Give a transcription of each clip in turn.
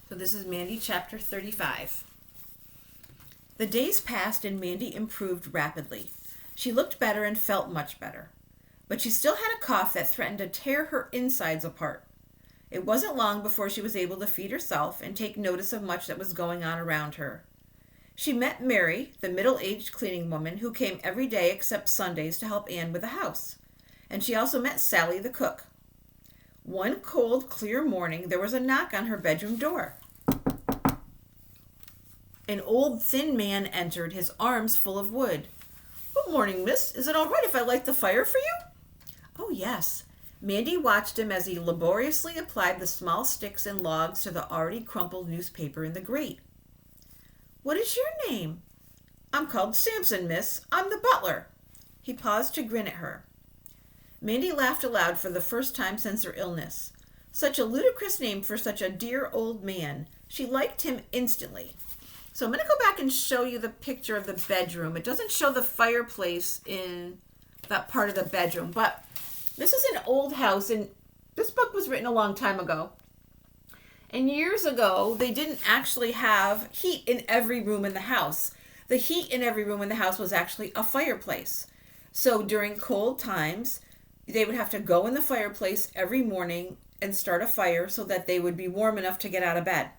So this is Mandy chapter 35. The days passed and Mandy improved rapidly. She looked better and felt much better. But she still had a cough that threatened to tear her insides apart. It wasn't long before she was able to feed herself and take notice of much that was going on around her. She met Mary, the middle-aged cleaning woman who came every day except Sundays to help Anne with the house. And she also met Sally, the cook. One cold, clear morning, there was a knock on her bedroom door. An old, thin man entered, his arms full of wood. "Good morning, miss. Is it all right if I light the fire for you?" "Oh, yes." Mandy watched him as he laboriously applied the small sticks and logs to the already crumpled newspaper in the grate. "What is your name?" "I'm called Samson, miss. I'm the butler." He paused to grin at her. Mandy laughed aloud for the first time since her illness. Such a ludicrous name for such a dear old man. She liked him instantly. So I'm going to go back and show you the picture of the bedroom. It doesn't show the fireplace in that part of the bedroom, but this is an old house, and this book was written a long time ago. And years ago, they didn't actually have heat in every room in the house. The heat in every room in the house was actually a fireplace. So during cold times, they would have to go in the fireplace every morning and start a fire so that they would be warm enough to get out of bed.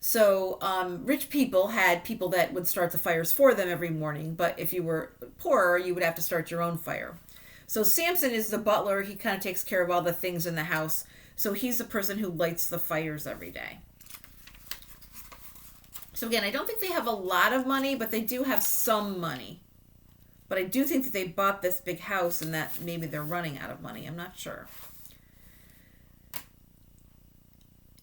So rich people had people that would start the fires for them every morning, but if you were poorer, you would have to start your own fire. So Samson is the butler. He kind of takes care of all the things in the house. So he's the person who lights the fires every day. So again, I don't think they have a lot of money, but they do have some money. But I do think that they bought this big house and that maybe they're running out of money. I'm not sure.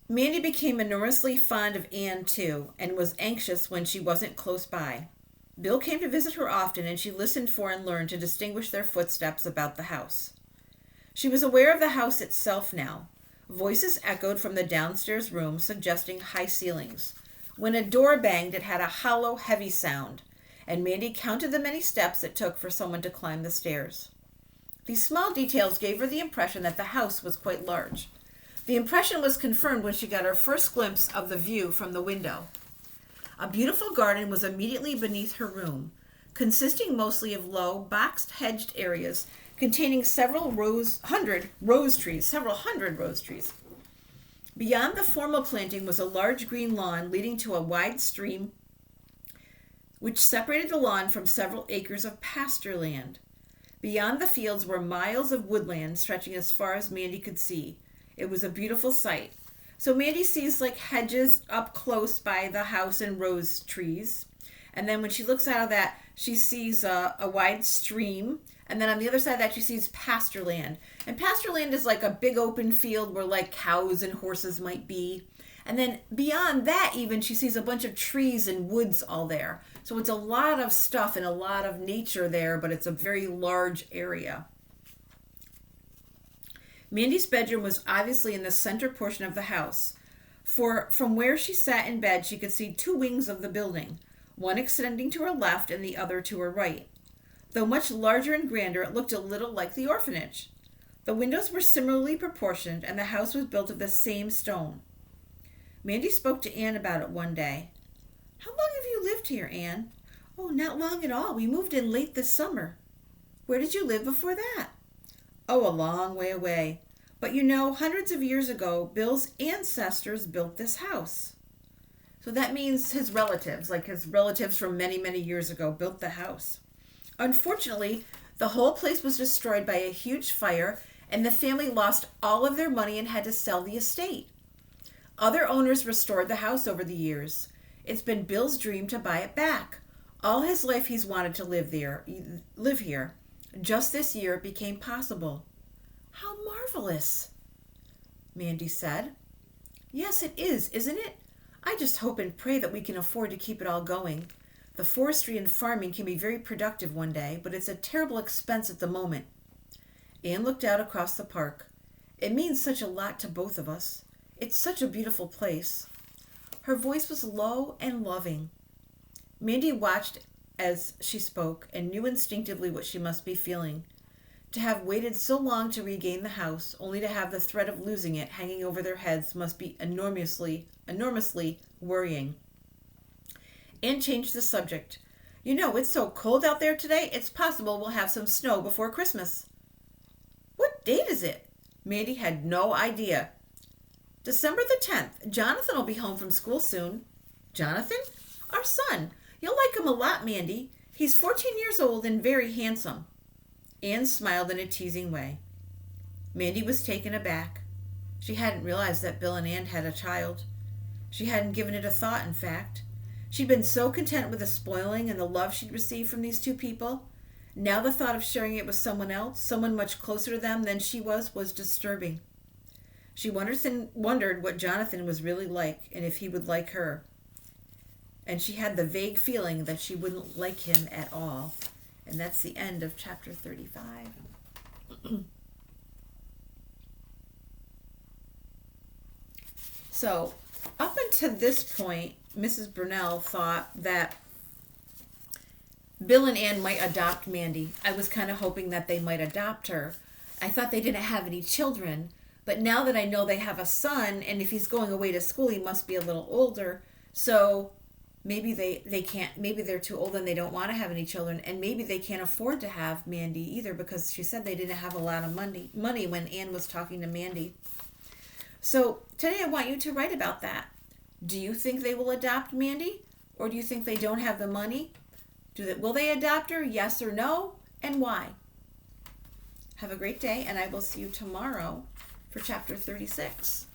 Mandy became enormously fond of Anne, too, and was anxious when she wasn't close by. Bill came to visit her often, and she listened for and learned to distinguish their footsteps about the house. She was aware of the house itself now. Voices echoed from the downstairs room, suggesting high ceilings. When a door banged, it had a hollow, heavy sound, and Mandy counted the many steps it took for someone to climb the stairs. These small details gave her the impression that the house was quite large. The impression was confirmed when she got her first glimpse of the view from the window. A beautiful garden was immediately beneath her room, consisting mostly of low, box-hedged areas containing several hundred rose trees. Beyond the formal planting was a large green lawn leading to a wide stream which separated the lawn from several acres of pasture land. Beyond the fields were miles of woodland stretching as far as Mandy could see. It was a beautiful sight. So Mandy sees like hedges up close by the house and rose trees. And then when she looks out of that, she sees a wide stream. And then on the other side of that, she sees pasture land. And pasture land is like a big open field where like cows and horses might be. And then beyond that even, she sees a bunch of trees and woods all there. So it's a lot of stuff and a lot of nature there, but it's a very large area. Mandy's bedroom was obviously in the center portion of the house, for from where she sat in bed she could see two wings of the building, one extending to her left and the other to her right. Though much larger and grander, it looked a little like the orphanage. The windows were similarly proportioned, and the house was built of the same stone. Mandy spoke to Anne about it one day. "How long have you lived here, Anne?" "Oh, not long at all. We moved in late this summer." "Where did you live before that?" "Oh, a long way away. But you know, hundreds of years ago, Bill's ancestors built this house." So that means his relatives, like his relatives from many, many years ago, built the house. Unfortunately, the whole place was destroyed by a huge fire, and the family lost all of their money and had to sell the estate. Other owners restored the house over the years. It's been Bill's dream to buy it back. All his life he's wanted to live here. Just this year it became possible. "How marvelous," Mandy said. "Yes, it is, isn't it? I just hope and pray that we can afford to keep it all going. The forestry and farming can be very productive one day, but it's a terrible expense at the moment." Anne looked out across the park. "It means such a lot to both of us. It's such a beautiful place." Her voice was low and loving. Mandy watched as she spoke and knew instinctively what she must be feeling. To have waited so long to regain the house, only to have the threat of losing it hanging over their heads, must be enormously worrying. Anne changed the subject. You know, it's so cold out there today, it's possible we'll have some snow before Christmas. What date is it? Mandy had no idea. December the 10th. Jonathan will be home from school soon. Jonathan? Our son. You'll like him a lot, Mandy. He's 14 years old and very handsome. Anne smiled in a teasing way. Mandy was taken aback. She hadn't realized that Bill and Anne had a child. She hadn't given it a thought, in fact. She'd been so content with the spoiling and the love she'd received from these two people. Now the thought of sharing it with someone else, someone much closer to them than she was disturbing. She wondered what Jonathan was really like and if he would like her. And she had the vague feeling that she wouldn't like him at all. And that's the end of chapter 35. So, up until this point, Mrs. Brunell thought that Bill and Ann might adopt Mandy. I was kind of hoping that they might adopt her. I thought they didn't have any children, but now that I know they have a son, and if he's going away to school, he must be a little older. So maybe they can't, maybe they're too old and they don't want to have any children, and maybe they can't afford to have Mandy either, because she said they didn't have a lot of money when Ann was talking to Mandy. So today I want you to write about that. Do you think they will adopt Mandy? Or do you think they don't have the money? Will they adopt her? Yes or no? And why? Have a great day, and I will see you tomorrow for chapter 36.